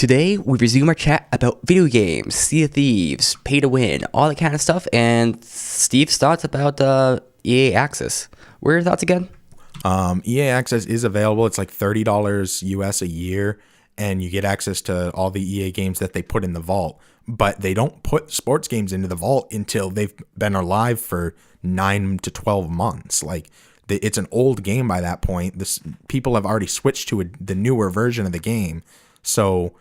Today, we resume our chat about video games, Sea of Thieves, pay to win, all that kind of stuff, and Steve's thoughts about EA Access. What are your thoughts again? EA Access is available. It's like $30 US a year, and you get access to all the EA games that they put in the vault. But they don't put sports games into the vault until they've been alive for 9 to 12 months. It's an old game by that point. People have already switched to the newer version of the game. So,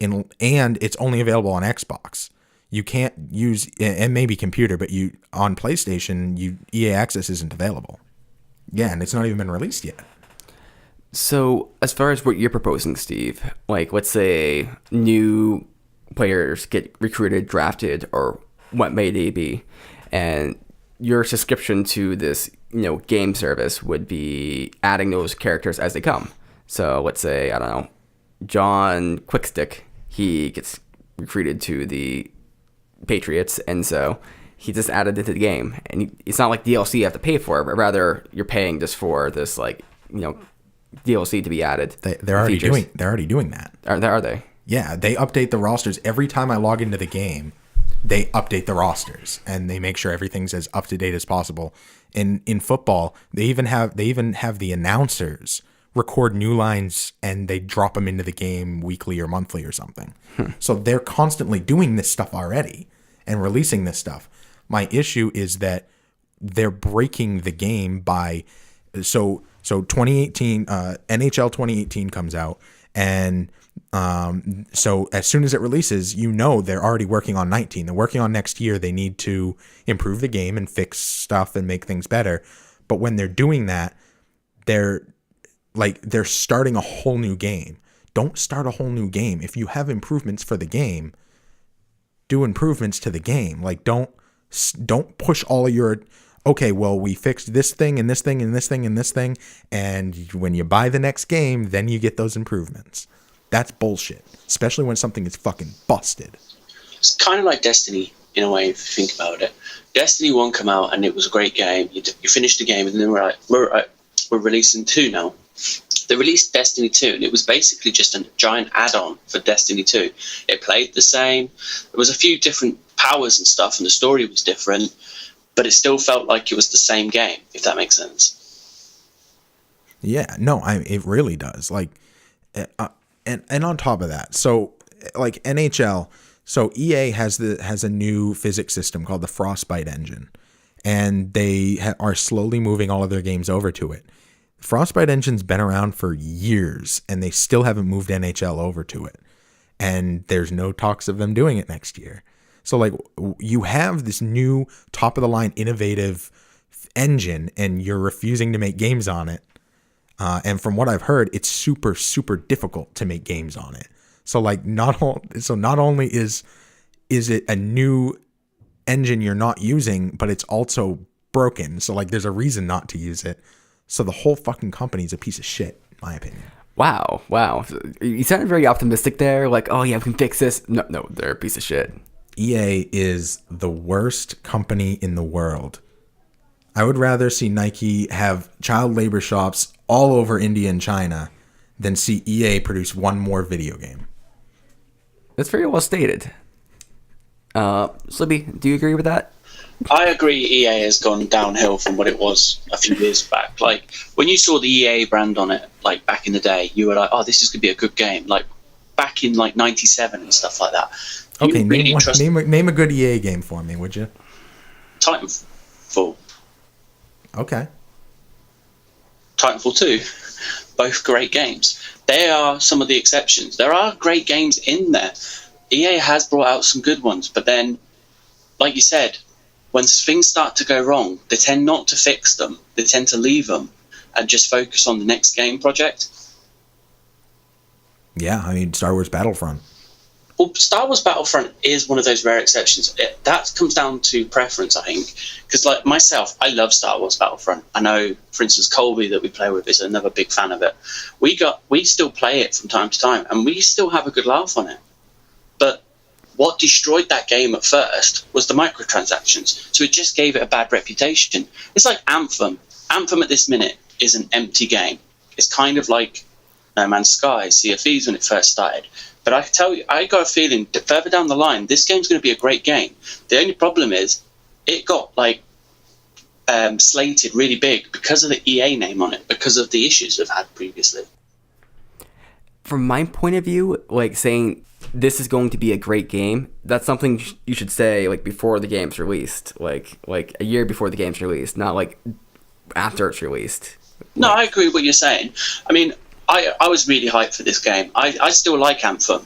and it's only available on Xbox. You can't use, and maybe computer, but on PlayStation, EA Access isn't available. Yeah, and it's not even been released yet. So, as far as what you're proposing, Steve, let's say new players get recruited, drafted, or what may they be, and your subscription to this, game service would be adding those characters as they come. So, let's say, I don't know, John Quickstick, he gets recruited to the Patriots, and so he just added it to the game. And it's not like DLC you have to pay for, but rather you're paying just for this, DLC to be added. They're already doing that. Are they? Yeah, they update the rosters every time I log into the game. They update the rosters and they make sure everything's as up to date as possible. In football, they even have the announcers record new lines and they drop them into the game weekly or monthly or something. So they're constantly doing this stuff already and releasing this stuff. My issue is that they're breaking the game by so 2018 NHL 2018 comes out, and so as soon as it releases, they're already working on 19. They're working on next year. They need to improve the game and fix stuff and make things better. But when they're doing that, they're starting a whole new game. Don't start a whole new game. If you have improvements for the game, do improvements to the game. Don't push all of your, okay, well, we fixed this thing and this thing and this thing and this thing, and when you buy the next game, then you get those improvements. That's bullshit, especially when something is fucking busted. It's kind of like Destiny, in a way, if you think about it. Destiny 1 came out, and it was a great game. You finished the game, and then we're releasing 2 now. They released Destiny 2, and it was basically just a giant add-on for Destiny 2. It played the same. There was a few different powers and stuff, and the story was different, but it still felt like it was the same game, if that makes sense. Yeah, no, it really does. And on top of that, so NHL, so EA has a new physics system called the Frostbite engine, and they are slowly moving all of their games over to it. Frostbite engine's been around for years, and they still haven't moved NHL over to it. And there's no talks of them doing it next year. So you have this new top of the line innovative engine, and you're refusing to make games on it. And from what I've heard, it's super, super difficult to make games on it. So not only is it a new engine you're not using, but it's also broken. So there's a reason not to use it. So the whole fucking company is a piece of shit, in my opinion. Wow. You sounded very optimistic there. Oh yeah, we can fix this. No, they're a piece of shit. EA is the worst company in the world. I would rather see Nike have child labor shops all over India and China than see EA produce one more video game. That's very well stated. Slippy, do you agree with that? I agree EA has gone downhill from what it was a few years back. When you saw the EA brand on it, back in the day, you were like, oh, this is going to be a good game. Back in 97 and stuff like that. Okay, name a good EA game for me, would you? Titanfall. Okay. Titanfall 2. Both great games. They are some of the exceptions. There are great games in there. EA has brought out some good ones, but then, like you said, when things start to go wrong, they tend not to fix them. They tend to leave them and just focus on the next game project. Yeah, Star Wars Battlefront. Well, Star Wars Battlefront is one of those rare exceptions. That comes down to preference, I think. Because, myself, I love Star Wars Battlefront. I know, for instance, Colby that we play with is another big fan of it. We still play it from time to time, and we still have a good laugh on it. But what destroyed that game at first was the microtransactions. So it just gave it a bad reputation. It's like Anthem. Anthem at this minute is an empty game. It's kind of like No Man's Sky, Sea of Thieves when it first started. But I can tell you, I got a feeling that further down the line, this game's going to be a great game. The only problem is, it got like slated really big because of the EA name on it, because of the issues they've had previously. From my point of view, like saying this is going to be a great game, that's something you should say like before the game's released, like a year before the game's released, not like after it's released. No, I agree with what you're saying. I mean, I was really hyped for this game. I still like Anthem,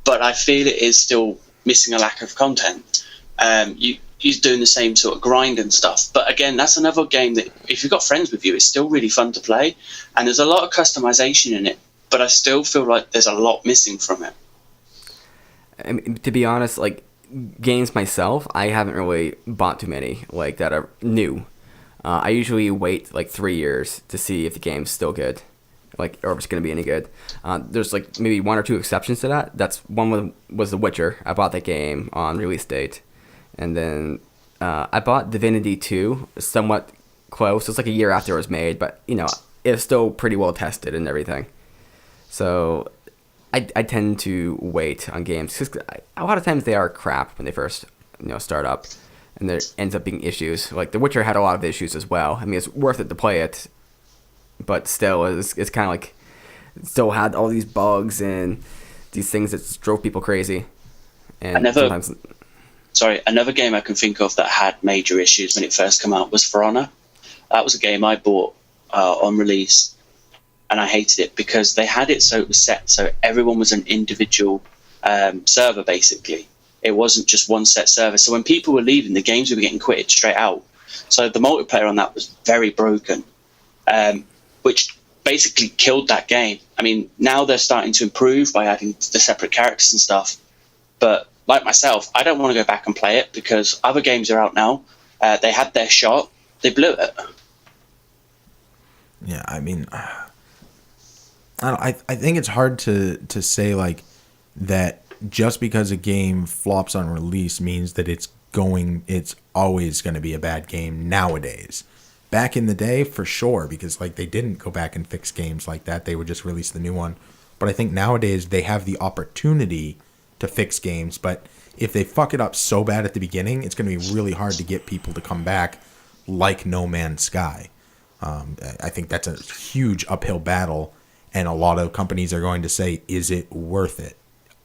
but I feel it is still missing a lack of content. You're doing the same sort of grind and stuff. But again, that's another game that if you've got friends with you, it's still really fun to play. And there's a lot of customization in it, but I still feel like there's a lot missing from it. I mean, to be honest, like games myself, I haven't really bought too many like that are new. I usually wait like 3 years to see if the game's still good, like or if it's gonna be any good. There's like maybe 1 or 2 exceptions to that. That's one was The Witcher. I bought that game on release date, and then I bought Divinity 2, somewhat close. It's like a year after it was made, but you know it's still pretty well tested and everything. So I tend to wait on games because a lot of times they are crap when they first start up. And there ends up being issues. Like The Witcher had a lot of issues as well. I mean, it's worth it to play it, but still, it's kind of like it still had all these bugs and these things that just drove people crazy. And another game I can think of that had major issues when it first came out was For Honor. That was a game I bought on release, and I hated it because they had it so it was set so everyone was an individual server basically. It wasn't just one set server. So when people were leaving, the games were getting quitted straight out. So the multiplayer on that was very broken, which basically killed that game. I mean, now they're starting to improve by adding the separate characters and stuff. But like myself, I don't want to go back and play it because other games are out now. They had their shot. They blew it. Yeah, I mean, I think it's hard to say like that. Just because a game flops on release means that it's always going to be a bad game nowadays. Back in the day, for sure, because like they didn't go back and fix games like that. They would just release the new one. But I think nowadays they have the opportunity to fix games. But if they fuck it up so bad at the beginning, it's going to be really hard to get people to come back like No Man's Sky. I think that's a huge uphill battle. And a lot of companies are going to say, is it worth it?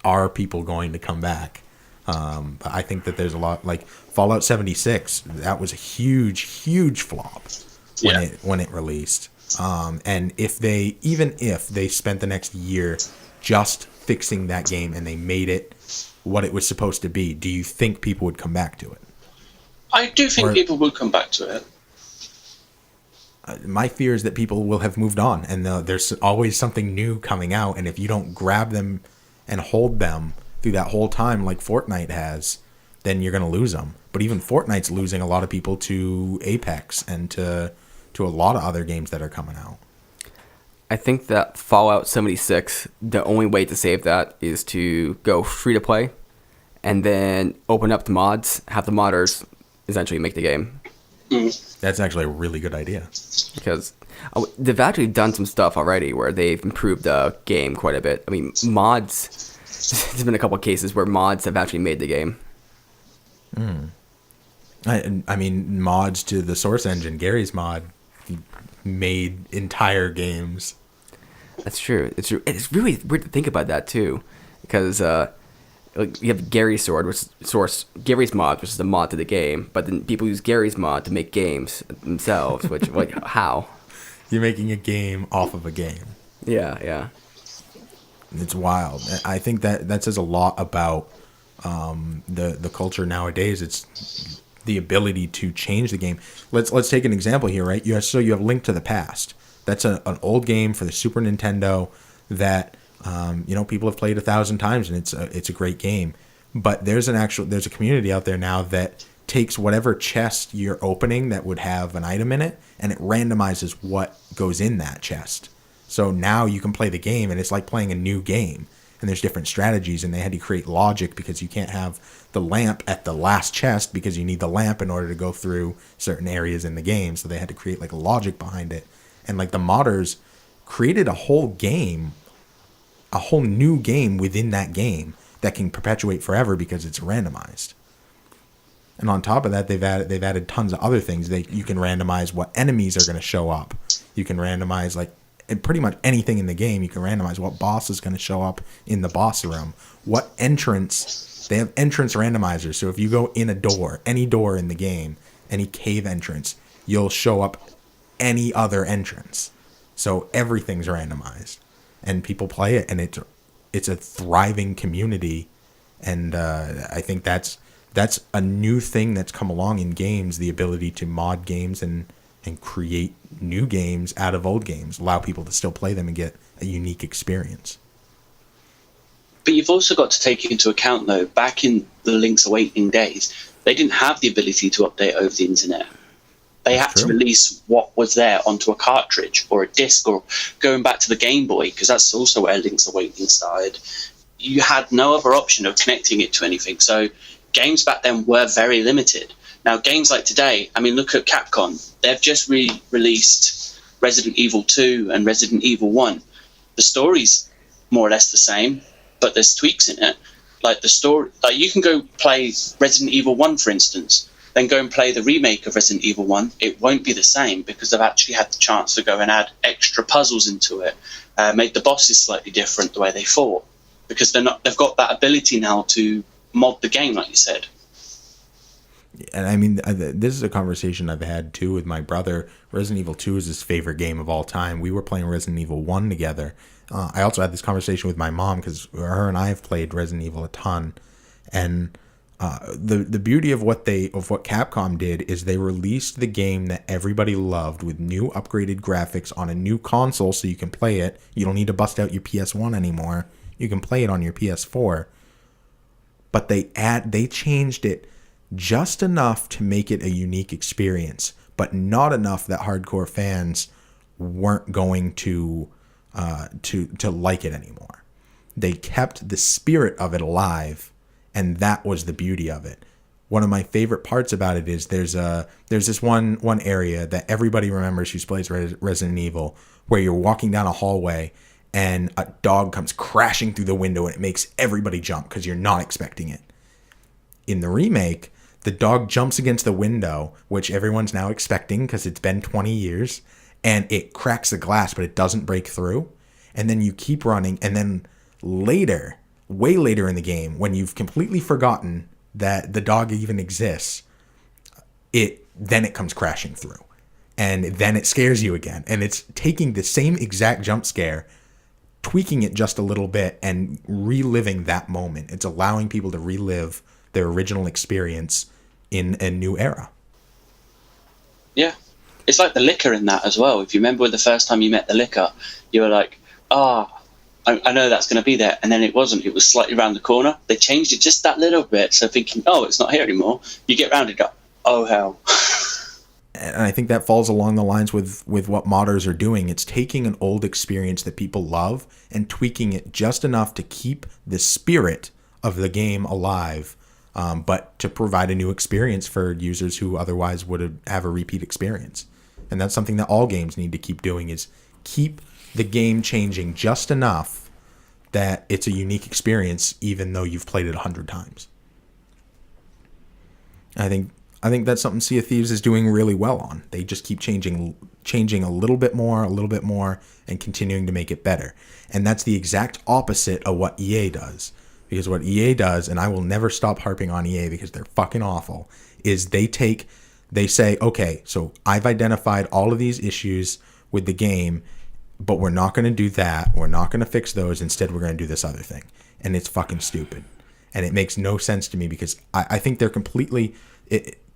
Are people going to come back? But I think that there's a lot like Fallout 76. That was a huge flop when it released. And if they spent the next year just fixing that game and they made it what it was supposed to be, do you think people would come back to it? I do think people would come back to it. My fear is that people will have moved on, and there's always something new coming out, and if you don't grab them and hold them through that whole time like Fortnite has, then you're going to lose them. But even Fortnite's losing a lot of people to Apex and to a lot of other games that are coming out. I think that Fallout 76, the only way to save that is to go free to play and then open up the mods, have the modders essentially make the game. That's actually a really good idea. Because they've actually done some stuff already where they've improved the game quite a bit. I mean, mods, there's been a couple of cases where mods have actually made the game. I mean, mods to the Source engine. Gary's mod made entire games. That's true. It's true. It's really weird to think about that, too. Because like you have Gary's Sword, which is Gary's mod, which is the mod to the game. But then people use Gary's mod to make games themselves, which, like, how? You're making a game off of a game. Yeah. It's wild. I think that says a lot about the culture nowadays. It's the ability to change the game. Let's take an example here, right? You have Link to the Past. That's an old game for the Super Nintendo that people have played 1,000 times, and it's a great game. But there's a community out there now that takes whatever chest you're opening that would have an item in it, and it randomizes what goes in that chest. So now you can play the game, and it's like playing a new game. And there's different strategies, and they had to create logic because you can't have the lamp at the last chest because you need the lamp in order to go through certain areas in the game. So they had to create like a logic behind it. And like the modders created a whole game a whole new game within that game that can perpetuate forever because it's randomized. And on top of that, they've added tons of other things. You can randomize what enemies are going to show up. You can randomize pretty much anything in the game. You can randomize what boss is going to show up in the boss room. What entrance. They have entrance randomizers. So if you go in a door, any door in the game, any cave entrance, you'll show up any other entrance. So everything's randomized. And people play it, and it's a thriving community. And I think that's a new thing that's come along in games, the ability to mod games and create new games out of old games, allow people to still play them and get a unique experience. But you've also got to take into account, though, back in the Link's Awakening days, they didn't have the ability to update over the internet. They had to release what was there onto a cartridge or a disc, or going back to the Game Boy, because that's also where Link's Awakening started. You had no other option of connecting it to anything. So games back then were very limited. Now, games like today, I mean, look at Capcom. They've just released Resident Evil 2 and Resident Evil 1. The story's more or less the same, but there's tweaks in it. Like the story, like you can go play Resident Evil 1, for instance, then go and play the remake of Resident Evil 1. It won't be the same because they've actually had the chance to go and add extra puzzles into it, made the bosses slightly different the way they fought, because they've got that ability now to mod the game, like you said. And I mean, this is a conversation I've had too with my brother. Resident Evil 2 is his favorite game of all time. We were playing Resident Evil 1 together. I also had this conversation with my mom because her and I have played Resident Evil a ton. And the beauty of what Capcom did is they released the game that everybody loved with new upgraded graphics on a new console, so you can play it. You don't need to bust out your PS1 anymore. You can play it on your PS4. But they changed it just enough to make it a unique experience, but not enough that hardcore fans weren't going to like it anymore. They kept the spirit of it alive, and that was the beauty of it. One of my favorite parts about it is there's this one area that everybody remembers who plays Resident Evil, where you're walking down a hallway and a dog comes crashing through the window and it makes everybody jump because you're not expecting it. In the remake, the dog jumps against the window, which everyone's now expecting because it's been 20 years, and it cracks the glass, but it doesn't break through. And then you keep running, and then later, way later in the game, when you've completely forgotten that the dog even exists, then it comes crashing through. And then it scares you again. And it's taking the same exact jump scare, tweaking it just a little bit, and reliving that moment. It's allowing people to relive their original experience in a new era. Yeah. It's like the liquor in that as well. If you remember the first time you met the liquor, you were like, I know that's going to be there. And then it wasn't. It was slightly around the corner. They changed it just that little bit. So thinking, it's not here anymore. You get round it up. Oh, hell. And I think that falls along the lines with what modders are doing. It's taking an old experience that people love and tweaking it just enough to keep the spirit of the game alive, but to provide a new experience for users who otherwise would have a repeat experience. And that's something that all games need to keep doing, is keep the game changing just enough that it's a unique experience, even though you've played it 100 times. I think that's something Sea of Thieves is doing really well on. They just keep changing a little bit more, and continuing to make it better. And that's the exact opposite of what EA does. Because what EA does, and I will never stop harping on EA because they're fucking awful, is they say, okay, so I've identified all of these issues with the game, but we're not going to do that. We're not going to fix those. Instead, we're going to do this other thing. And it's fucking stupid. And it makes no sense to me because I think they're completely...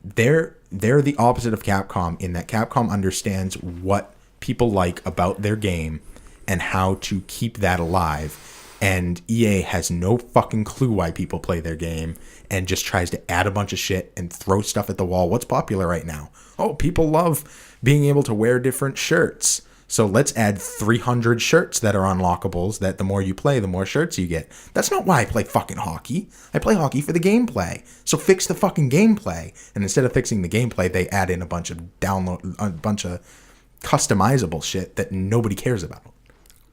They're the opposite of Capcom in that Capcom understands what people like about their game and how to keep that alive. And EA has no fucking clue why people play their game and just tries to add a bunch of shit and throw stuff at the wall. What's popular right now? Oh, people love being able to wear different shirts. So let's add 300 shirts that are unlockables, that the more you play, the more shirts you get. That's not why I play fucking hockey. I play hockey for the gameplay. So fix the fucking gameplay. And instead of fixing the gameplay, they add in a bunch of customizable shit that nobody cares about.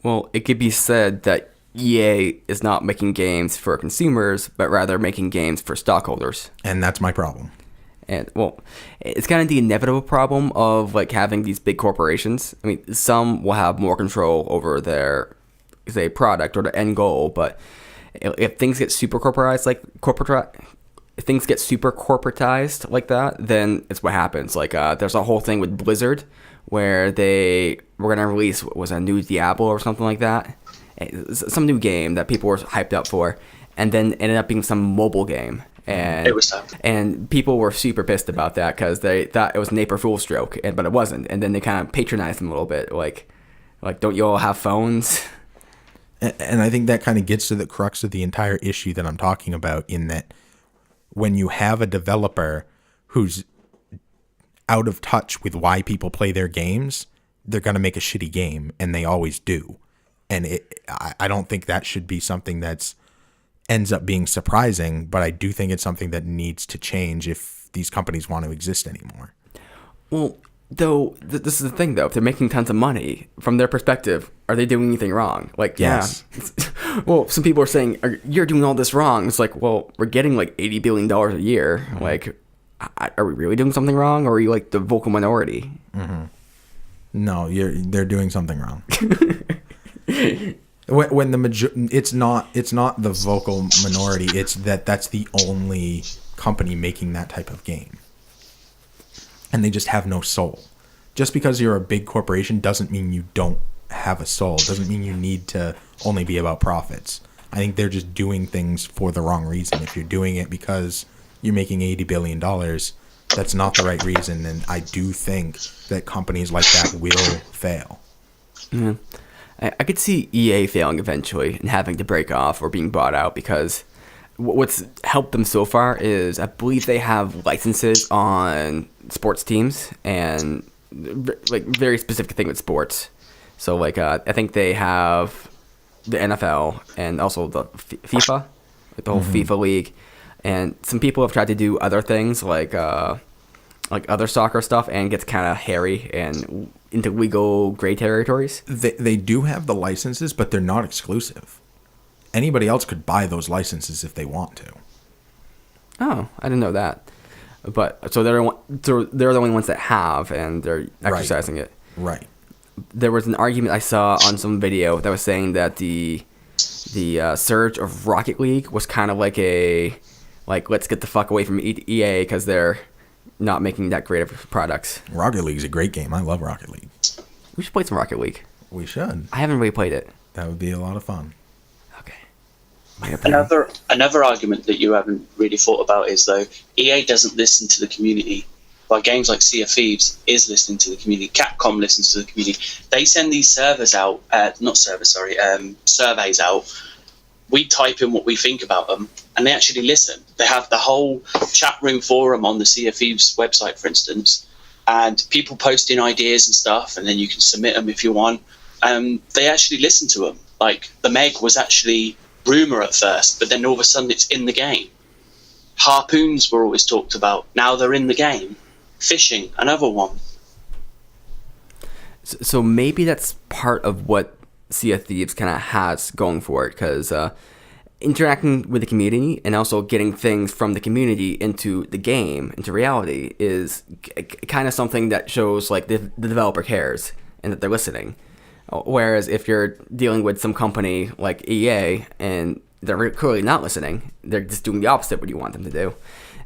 Well, it could be said that EA is not making games for consumers, but rather making games for stockholders. And that's my problem. And well, it's kind of the inevitable problem of like having these big corporations. I mean, some will have more control over their, say, product or the end goal, but if things get super corporatized, if things get super corporatized like that, then it's what happens. Like, there's a whole thing with Blizzard where they were gonna release a new Diablo or something like that, some new game that people were hyped up for, and then ended up being some mobile game. And It was sad. And people were super pissed about that because they thought it was an April Fool's joke, but it wasn't. And then they kind of patronized them a little bit, like don't you all have phones? And I think that kind of gets to the crux of the entire issue that I'm talking about, in that when you have a developer who's out of touch with why people play their games, they're going to make a shitty game, and they always do. And I don't think that should be something that's ends up being surprising, but I do think it's something that needs to change if these companies want to exist anymore. Well, though, this is the thing, though. If they're making tons of money, from their perspective, are they doing anything wrong? Like, yes. Yeah. Well, some people are saying, you're doing all this wrong. It's like, well, we're getting like $80 billion a year. Mm-hmm. Like, are we really doing something wrong, or are you like the vocal minority? Mm-hmm. No, they're doing something wrong. When it's not the vocal minority, it's that's the only company making that type of game, and they just have no soul. Just because you're a big corporation doesn't mean you don't have a soul. Doesn't mean you need to only be about profits. I think they're just doing things for the wrong reason. If you're doing it because you're making $80 billion, that's not the right reason, and I do think that companies like that will fail. Mm-hmm. I could see EA failing eventually and having to break off or being bought out, because what's helped them so far is I believe they have licenses on sports teams and like very specific thing with sports. So like I think they have the NFL and also the FIFA, like the whole FIFA league. And some people have tried to do other things like other soccer stuff, and gets kind of hairy and into legal gray territories. They do have the licenses, but they're not exclusive. Anybody else could buy those licenses if they want to. Oh, I didn't know that. But so they're the only ones that have, and they're exercising it. Right. There was an argument I saw on some video that was saying that the surge of Rocket League was kind of like let's get the fuck away from EA because they're not making that great of products. Rocket League is a great game. I love Rocket League. We should play some Rocket League. We should. I haven't really played it. That would be a lot of fun. Okay. Another argument that you haven't really thought about is, though, EA doesn't listen to the community. Like games like Sea of Thieves is listening to the community. Capcom listens to the community. They send these surveys out. Surveys out. We type in what we think about them, and they actually listen. They have the whole chat room forum on the Sea of Thieves website, for instance, and people posting ideas and stuff, and then you can submit them if you want. They actually listen to them. Like, the Meg was actually rumour at first, but then all of a sudden it's in the game. Harpoons were always talked about. Now they're in the game. Fishing, another one. So maybe that's part of what Sea of Thieves kind of has going for it, because interacting with the community and also getting things from the community into the game, into reality, is kind of something that shows like the developer cares and that they're listening. Whereas if you're dealing with some company like EA and they're clearly not listening, they're just doing the opposite of what you want them to do,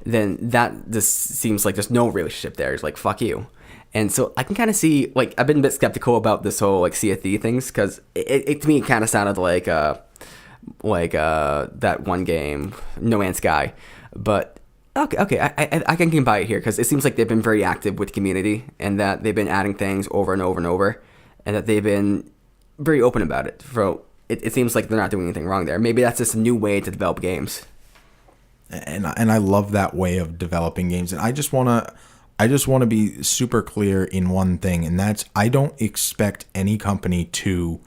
then that just seems like there's no relationship there. It's like, fuck you. And so I can kind of see, like, I've been a bit skeptical about this whole, like, Sea of Thieves things, because it to me, it kind of sounded like that one game, No Man's Sky. But, okay, I can get by it here, because it seems like they've been very active with the community, and that they've been adding things over and over and over, and that they've been very open about it. So it seems like they're not doing anything wrong there. Maybe that's just a new way to develop games. And I love that way of developing games. And I just want to be super clear in one thing, and that's I don't expect any company to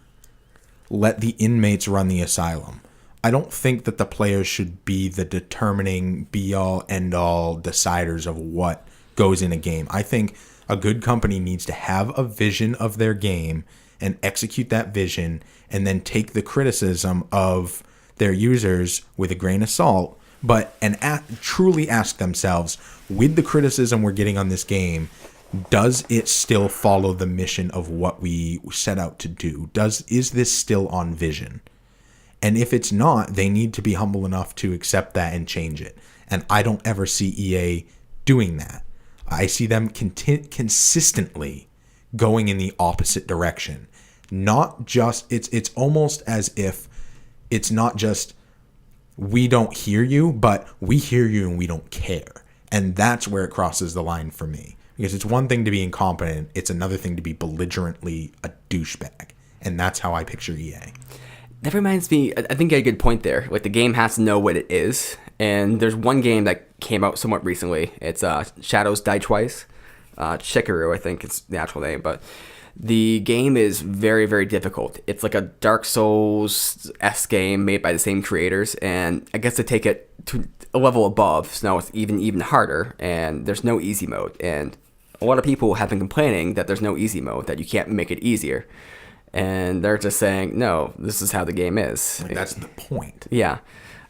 let the inmates run the asylum. I don't think that the players should be the determining be-all, end-all deciders of what goes in a game. I think a good company needs to have a vision of their game and execute that vision, and then take the criticism of their users with a grain of salt, but truly ask themselves, with the criticism we're getting on this game, does it still follow the mission of what we set out to do? Is this still on vision? And if it's not, they need to be humble enough to accept that and change it. And I don't ever see EA doing that. I see them consistently going in the opposite direction. Not just, it's almost as if it's not just we don't hear you, but we hear you and we don't care. And that's where it crosses the line for me. Because it's one thing to be incompetent, it's another thing to be belligerently a douchebag. And that's how I picture EA. That reminds me, I think you had a good point there. Like, the game has to know what it is. And there's one game that came out somewhat recently. It's Shadows Die Twice. Shikaru, I think it's the actual name. But the game is very, very difficult. It's like a Dark Souls-esque game made by the same creators. And I guess to take it to a level above, so now it's even harder. And there's no easy mode. And a lot of people have been complaining that there's no easy mode, that you can't make it easier. And they're just saying, no, this is how the game is. Like, that's the point. Yeah.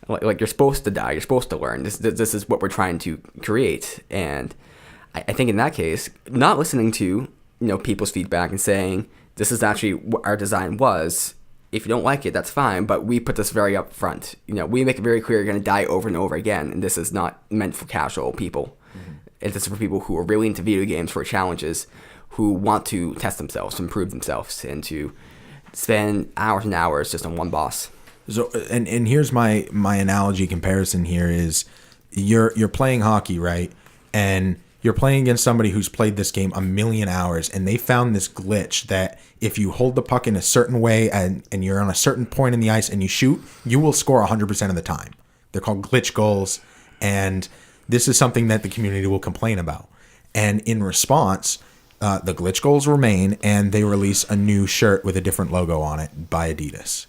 Like, you're supposed to die. You're supposed to learn. This is what we're trying to create. And I think in that case, not listening to people's feedback and saying, this is actually what our design was. If you don't like it, that's fine. But we put this very up front. We make it very clear you're going to die over and over again. And this is not meant for casual people. Mm-hmm. This is for people who are really into video games, for challenges, who want to test themselves, to improve themselves, and to spend hours and hours just on one boss. So, and here's my analogy comparison here is you're playing hockey, right? And you're playing against somebody who's played this game a million hours, and they found this glitch that if you hold the puck in a certain way and you're on a certain point in the ice and you shoot, you will score 100% of the time. They're called glitch goals, and this is something that the community will complain about. And in response, the glitch goals remain, and they release a new shirt with a different logo on it by Adidas.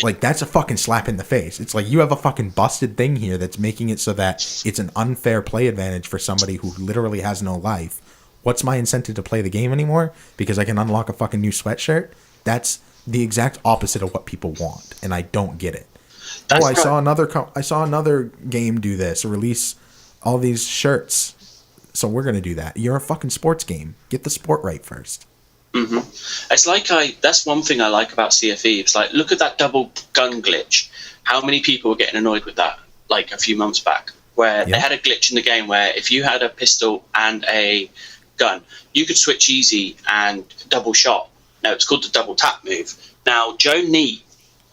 Like, that's a fucking slap in the face. It's like, you have a fucking busted thing here that's making it so that it's an unfair play advantage for somebody who literally has no life. What's my incentive to play the game anymore? Because I can unlock a fucking new sweatshirt? That's the exact opposite of what people want, and I don't get it. I saw another game do this, release all these shirts. So we're going to do that. You're a fucking sports game. Get the sport right first. Mm-hmm. It's like that's one thing I like about Sea of Thieves. Like, look at that double gun glitch. How many people were getting annoyed with that, like, a few months back, where they had a glitch in the game where if you had a pistol and a gun, you could switch easy and double shot. Now, it's called the double tap move. Now, Joe Neat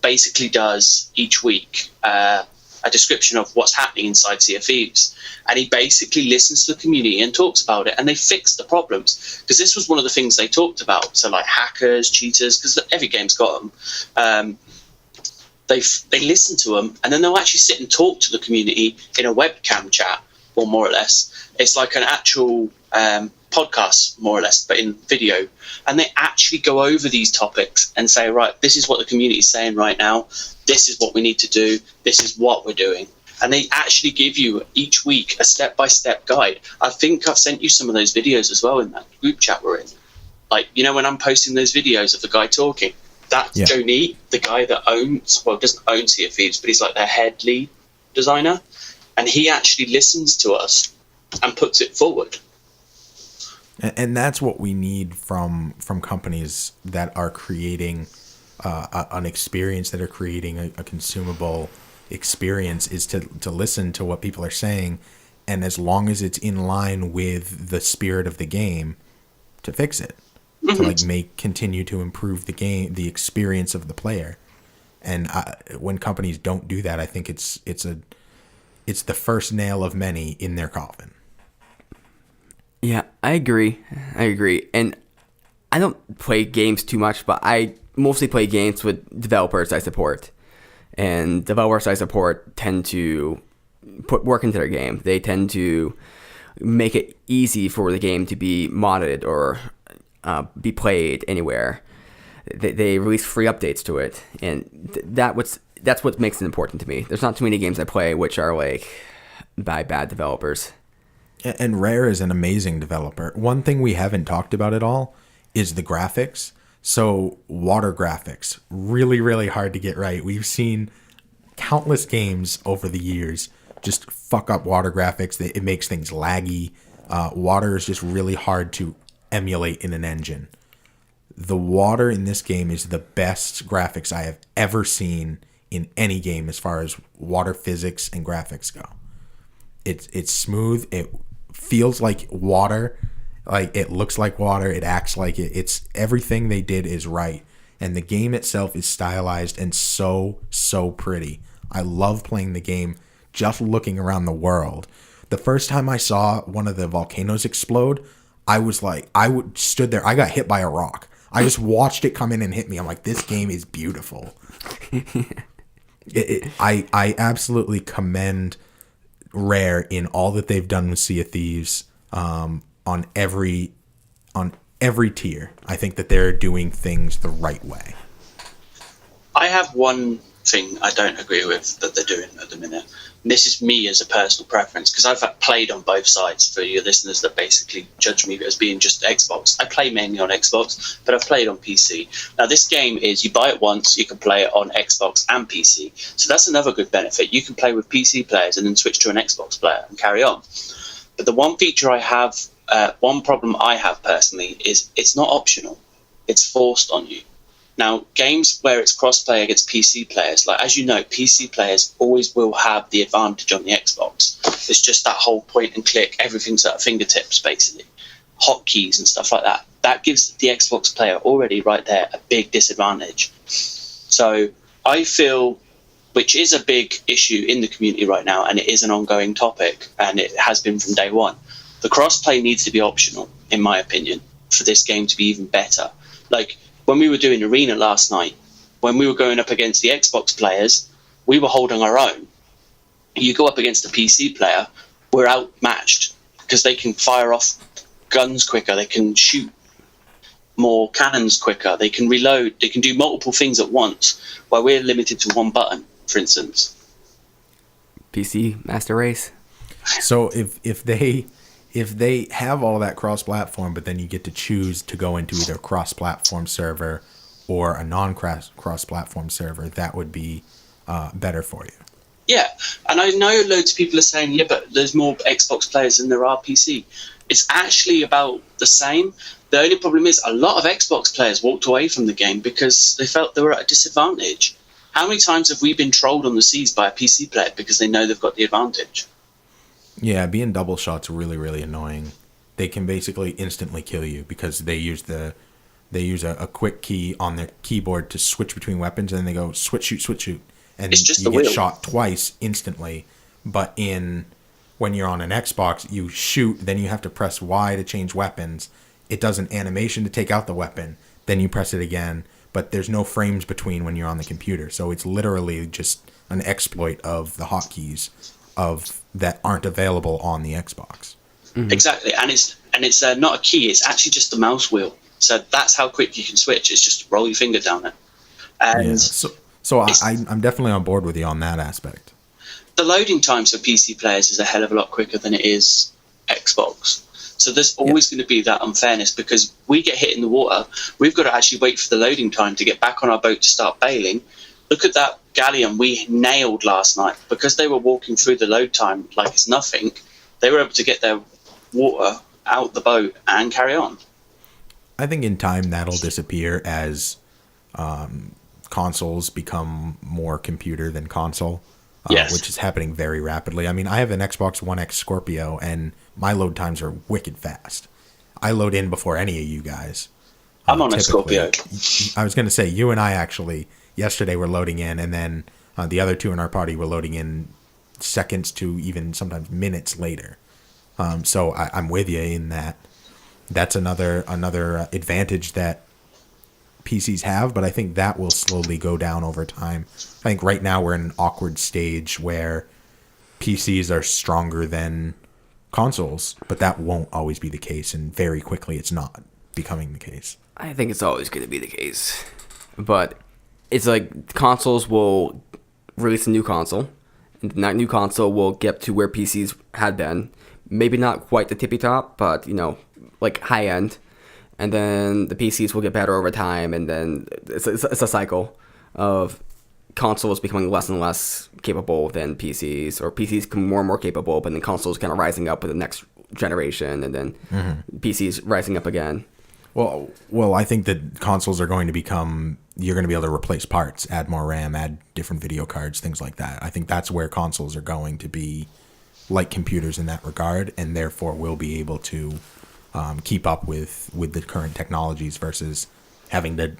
basically does each week a description of what's happening inside Sea of Thieves. And he basically listens to the community and talks about it, and they fix the problems. Because this was one of the things they talked about. So, like, hackers, cheaters, because every game's got them. They listen to them, and then they'll actually sit and talk to the community in a webcam chat, or more or less. It's like an actual podcast, more or less, but in video. And they actually go over these topics and say, right, this is what the community is saying right now. This is what we need to do. This is what we're doing. And they actually give you each week a step-by-step guide. I think I've sent you some of those videos as well in that group chat we're in. Like, when I'm posting those videos of the guy talking, that's Joe Neat, the guy that doesn't own Sea of Thieves, but he's like their head lead designer. And he actually listens to us and puts it forward. And that's what we need from companies that are creating an experience, that are creating a consumable experience, is to listen to what people are saying, and as long as it's in line with the spirit of the game, to fix it, to continue to improve the game, the experience of the player. And when companies don't do that, I think it's the first nail of many in their coffin. Yeah, I agree. And I don't play games too much, but I mostly play games with developers I support. And developers I support tend to put work into their game. They tend to make it easy for the game to be modded or be played anywhere. They release free updates to it, and that's what makes it important to me. There's not too many games I play which are like by bad developers. And Rare is an amazing developer. One thing we haven't talked about at all is the graphics. So water graphics, really, really hard to get right. We've seen countless games over the years just fuck up water graphics. It makes things laggy. Water is just really hard to emulate in an engine. The water in this game is the best graphics I have ever seen in any game as far as water physics and graphics go. It's smooth. It feels like water. Like, it looks like water. It acts like it. It's everything they did is right. And the game itself is stylized and so pretty. I love playing the game just looking around the world. The first time I saw one of the volcanoes explode, I was like, stood there. I got hit by a rock. I just watched it come in and hit me. I'm like, this game is beautiful. I absolutely commend Rare in all that they've done with Sea of Thieves on every tier. I think that they're doing things the right way. I have one thing I don't agree with that they're doing at the minute. And this is me as a personal preference, because I've played on both sides. For your listeners that basically judge me as being just Xbox, I play mainly on Xbox, but I've played on PC. Now, this game is, you buy it once, you can play it on Xbox and PC. So that's another good benefit. You can play with PC players and then switch to an Xbox player and carry on. But the one feature I have, one problem I have personally, is it's not optional. It's forced on you. Now, games where it's cross-play against PC players, like, as you know, PC players always will have the advantage on the Xbox. It's just that whole point and click, everything's at our fingertips, basically. Hotkeys and stuff like that. That gives the Xbox player already right there a big disadvantage. So I feel, which is a big issue in the community right now, and it is an ongoing topic, and it has been from day one, the cross-play needs to be optional, in my opinion, for this game to be even better. Like, when we were doing Arena last night, when we were going up against the Xbox players, we were holding our own. You go up against a PC player, we're outmatched because they can fire off guns quicker, they can shoot more cannons quicker, they can reload, they can do multiple things at once, while we're limited to one button, for instance. PC Master Race. So if they have all that cross-platform, but then you get to choose to go into either a cross-platform server or a non-cross-platform server, that would be better for you. Yeah, and I know loads of people are saying, yeah, but there's more Xbox players than there are PC. It's actually about the same. The only problem is a lot of Xbox players walked away from the game because they felt they were at a disadvantage. How many times have we been trolled on the seas by a PC player because they know they've got the advantage? Yeah, being double shot's really, really annoying. They can basically instantly kill you because they use a quick key on their keyboard to switch between weapons, and then they go switch shoot, and it's just you get wheel. shot twice instantly. But when you're on an Xbox, you shoot, then you have to press Y to change weapons. It does an animation to take out the weapon, then you press it again. But there's no frames between when you're on the computer, so it's literally just an exploit of the hotkeys that aren't available on the Xbox. Mm-hmm. Exactly, and it's not a key. It's actually just the mouse wheel. So that's how quick you can switch. It's just roll your finger down it. And yeah, so I'm definitely on board with you on that aspect. The loading times for PC players is a hell of a lot quicker than it is Xbox. So there's always going to be that unfairness because we get hit in the water. We've got to actually wait for the loading time to get back on our boat to start bailing. Look at that galleon we nailed last night. Because they were walking through the load time like it's nothing, they were able to get their water out the boat and carry on. I think in time that'll disappear as consoles become more computer than console, yes. Which is happening very rapidly. I mean, I have an Xbox One X Scorpio, and my load times are wicked fast. I load in before any of you guys. I'm on a Scorpio. I was going to say, you and I actually yesterday were loading in, and then the other two in our party were loading in seconds to even sometimes minutes later. So I'm with you in that. That's another advantage that PCs have, but I think that will slowly go down over time. I think right now we're in an awkward stage where PCs are stronger than consoles, but that won't always be the case, and very quickly it's not becoming the case. I think it's always going to be the case. But it's like consoles will release a new console, and that new console will get to where PCs had been. Maybe not quite the tippy top, but, like high end. and then the PCs will get better over time, and then it's a cycle of consoles becoming less and less capable than PCs, or PCs become more and more capable, but then consoles kind of rising up with the next generation, and then PCs rising up again. Well, I think that consoles are going to become, you're going to be able to replace parts, add more RAM, add different video cards, things like that. I think that's where consoles are going to be like computers in that regard, and therefore will be able to keep up with the current technologies versus having to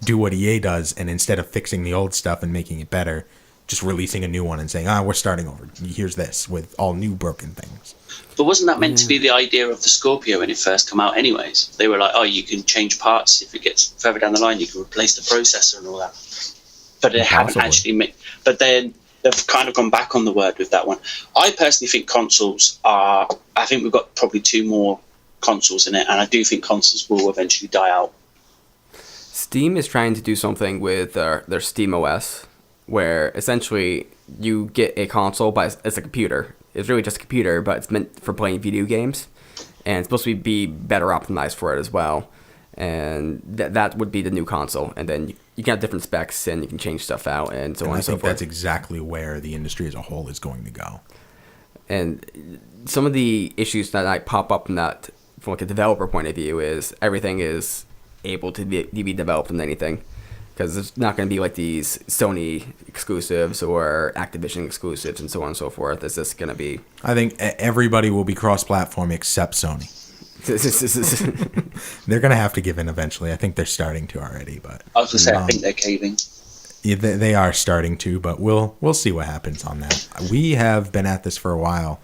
do what EA does, and instead of fixing the old stuff and making it better, just releasing a new one and saying, we're starting over. Here's this with all new broken things. But wasn't that meant to be the idea of the Scorpio when it first came out anyways? They were like, you can change parts. If it gets further down the line, you can replace the processor and all that. But they haven't actually made... But then they've kind of gone back on the word with that one. I personally think consoles are... I think we've got probably 2 more consoles in it, and I do think consoles will eventually die out. Steam is trying to do something with their Steam OS, where essentially you get a console, but it's a computer. It's really just a computer, but it's meant for playing video games, and it's supposed to be better optimized for it as well. And that would be the new console, and then you can have different specs, and you can change stuff out, and so on and so forth. I think that's exactly where the industry as a whole is going to go. And some of the issues that might pop up in that, from like a developer point of view, is everything is able to be developed in anything, because it's not going to be like these Sony exclusives or Activision exclusives and so on and so forth. It's just going to be... I think everybody will be cross-platform except Sony. They're going to have to give in eventually. I think they're starting to already, but... I was going to say, I think they're caving. Yeah, they are starting to, but we'll see what happens on that. We have been at this for a while.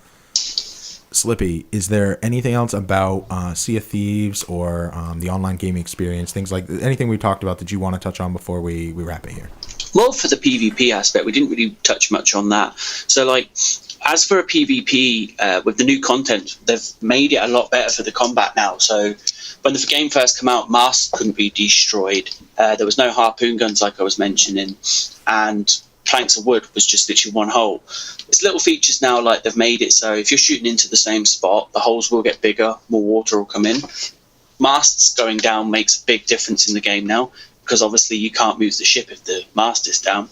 Slippy, is there anything else about Sea of Thieves or the online gaming experience, things like anything we talked about that you want to touch on before we wrap it here? Well, for the PvP aspect, we didn't really touch much on that. So, like, as for a PvP, with the new content, they've made it a lot better for the combat now. So, when the game first came out, masts couldn't be destroyed. There was no harpoon guns, like I was mentioning, and planks of wood was just literally one hole. There's little features now, like they've made it so if you're shooting into the same spot, the holes will get bigger, more water will come in. Masts going down makes a big difference in the game now, because obviously you can't move the ship if the mast is down.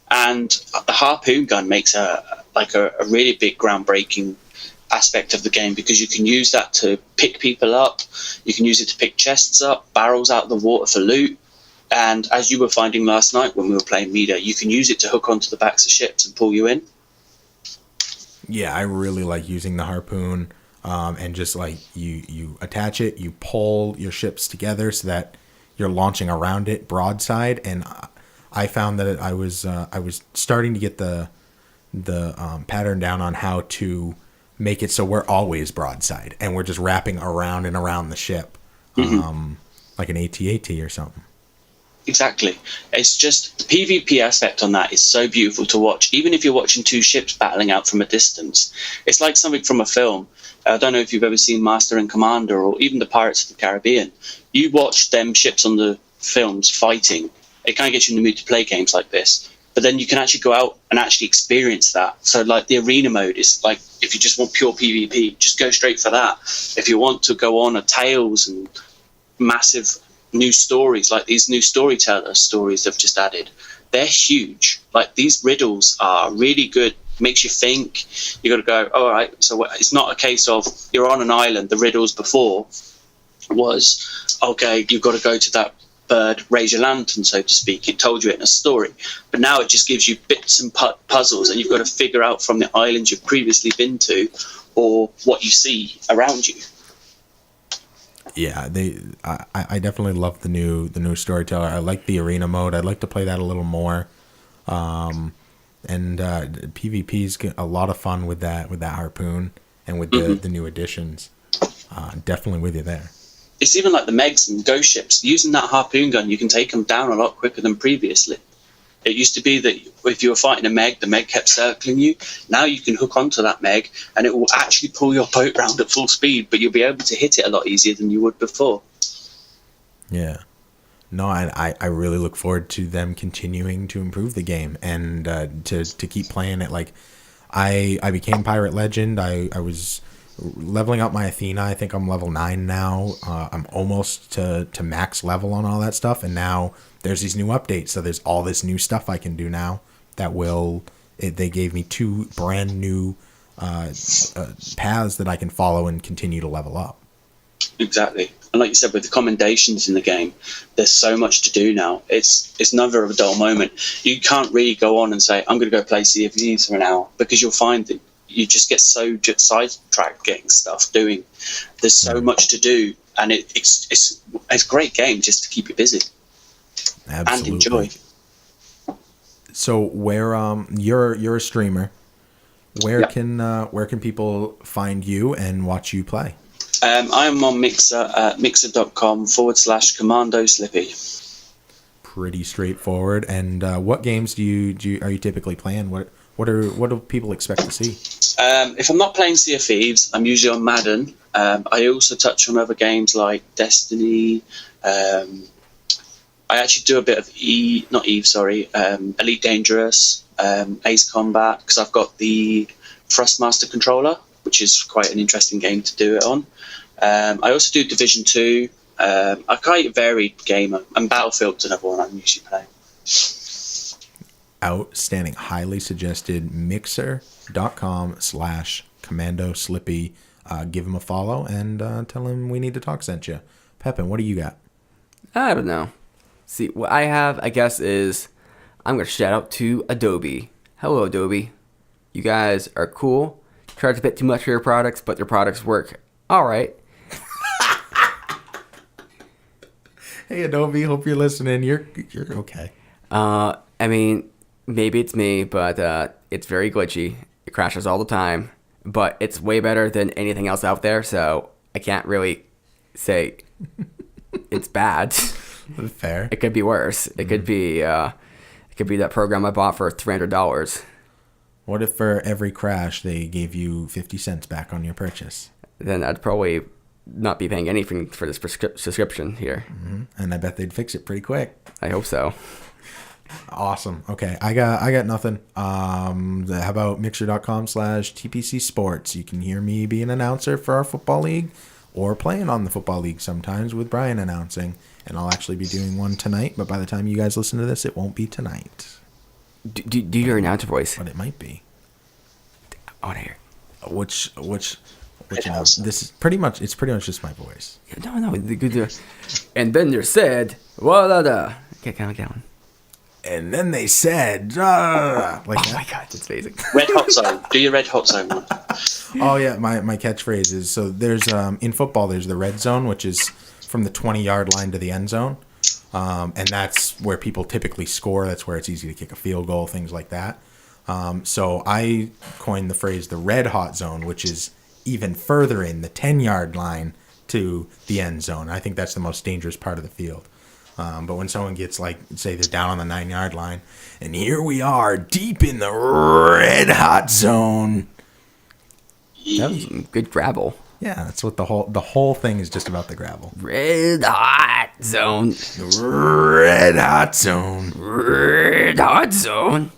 And the harpoon gun makes a really big groundbreaking aspect of the game, because you can use that to pick people up, you can use it to pick chests up, barrels out of the water for loot. And as you were finding last night when we were playing Mida, you can use it to hook onto the backs of ships and pull you in. Yeah, I really like using the harpoon, and just like you attach it, you pull your ships together so that you're launching around it broadside. And I found that I was starting to get the pattern down on how to make it so we're always broadside and we're just wrapping around and around the ship, like an AT-AT or something. Exactly. It's just the PvP aspect on that is so beautiful to watch. Even if you're watching 2 ships battling out from a distance, it's like something from a film. I don't know if you've ever seen Master and Commander or even the Pirates of the Caribbean. You watch them ships on the films fighting. It kind of gets you in the mood to play games like this. But then you can actually go out and actually experience that. So like the arena mode is like, if you just want pure PvP, just go straight for that. If you want to go on a Tales and massive new stories, like these new storyteller stories they've just added, they're huge. Like these riddles are really good, makes you think. You got to go, all right, so it's not a case of you're on an island. The riddles before was, okay, you've got to go to that bird, raise your lantern, so to speak. It told you it in a story, but now it just gives you bits and puzzles, and you've got to figure out from the islands you've previously been to or what you see around you. Yeah, I definitely love the new storyteller. I like the arena mode. I'd like to play that a little more. And PvP's a lot of fun with that harpoon and with the new additions. Definitely with you there. It's even like the Megs and ghost ships. Using that harpoon gun, you can take them down a lot quicker than previously. It used to be that if you were fighting a Meg, the Meg kept circling you. Now you can hook onto that Meg, and it will actually pull your boat round at full speed, but you'll be able to hit it a lot easier than you would before. Yeah. No, I really look forward to them continuing to improve the game and to keep playing it. Like, I became Pirate Legend. I was leveling up my Athena. I think I'm level 9 now. I'm almost to max level on all that stuff. And now there's these new updates. So there's all this new stuff I can do now that they gave me 2 brand new paths that I can follow and continue to level up. Exactly. And like you said, with the commendations in the game, there's so much to do now. It's never a dull moment. You can't really go on and say, I'm going to go play Sea of Thieves for an hour, because you'll find that you just get so sidetracked getting stuff doing. There's so much to do, and it's a great game just to keep you busy. Absolutely. And enjoy. So where you're a streamer, where can people find you and watch you play? I'm on Mixer at mixer.com/Commando Slippy. Pretty straightforward. And what games are you typically playing? What do people expect to see? If I'm not playing Sea of Thieves, I'm usually on Madden. I also touch on other games like Destiny. I actually do a bit of Elite Dangerous, Ace Combat, because I've got the Thrustmaster controller, which is quite an interesting game to do it on. I also do Division 2. I'm quite a varied gamer, and Battlefield's another one I'm usually playing. Outstanding. Highly suggested. Mixer.com/Commando Slippy. Give him a follow and tell him We Need to Talk sent you. Pepin, what do you got? I don't know. See, what I have, I guess, is I'm going to shout out to Adobe. Hello, Adobe. You guys are cool. Charge a bit too much for your products, but your products work all right. Hey, Adobe, hope you're listening. You're okay. I mean, maybe it's me, but it's very glitchy. It crashes all the time, but it's way better than anything else out there, so I can't really say it's bad. Fair. It could be worse. It could be that program I bought for $300. What if for every crash they gave you 50 cents back on your purchase? Then I'd probably not be paying anything for this subscription here. Mm-hmm. And I bet they'd fix it pretty quick. I hope so. Awesome. Okay, I got nothing. How about mixer.com/TPC Sports? You can hear me be an announcer for our football league, or playing on the football league sometimes with Brian announcing. And I'll actually be doing one tonight, but by the time you guys listen to this, it won't be tonight. Do your announcer voice. But it might be. I want to hear. Which this is pretty much just my voice. No. And then they said, okay, count down. And then they said, like oh that. my god, it's amazing. Red Hot Zone. Do your Red Hot Zone one. Oh yeah, my catchphrase is, so there's in football there's the red zone, which is from the 20-yard line to the end zone. And that's where people typically score. That's where it's easy to kick a field goal, things like that. So I coined the phrase the red hot zone, which is even further in the 10-yard line to the end zone. I think that's the most dangerous part of the field. But when someone gets, like, say they're down on the 9-yard line, and here we are deep in the red hot zone. That was some good gravel. Yeah, that's what the whole thing is, just about the gravel. Red hot zone. Red hot zone. Red hot zone.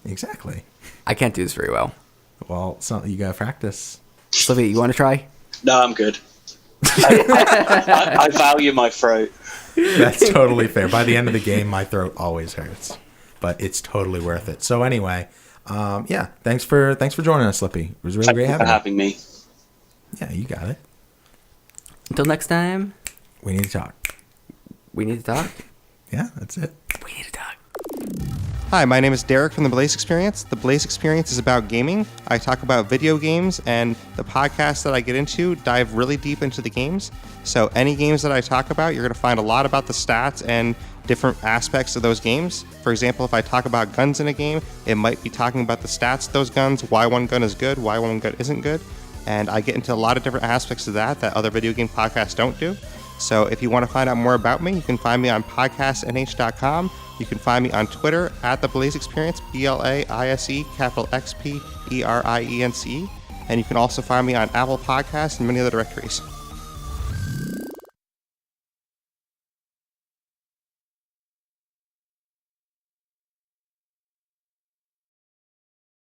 Exactly. I can't do this very well. Well, so you gotta practice. Slippy, you want to try? No, I'm good. I value my throat. That's totally fair. By the end of the game, my throat always hurts, but it's totally worth it. So anyway, yeah, thanks for joining us, Slippy. It was really great having me. Yeah, you got it. Until next time. We need to talk. We need to talk? Yeah, that's it. We need to talk. Hi, my name is Derek from The Blaze Experience. The Blaze Experience is about gaming. I talk about video games, and the podcasts that I get into dive really deep into the games. So any games that I talk about, you're going to find a lot about the stats and different aspects of those games. For example, if I talk about guns in a game, it might be talking about the stats of those guns, why one gun is good, why one gun isn't good. And I get into a lot of different aspects of that other video game podcasts don't do. So if you want to find out more about me, you can find me on podcastnh.com. You can find me on Twitter at The Blaze Experience, BLAISE, capital XPERIENCE. And you can also find me on Apple Podcasts and many other directories.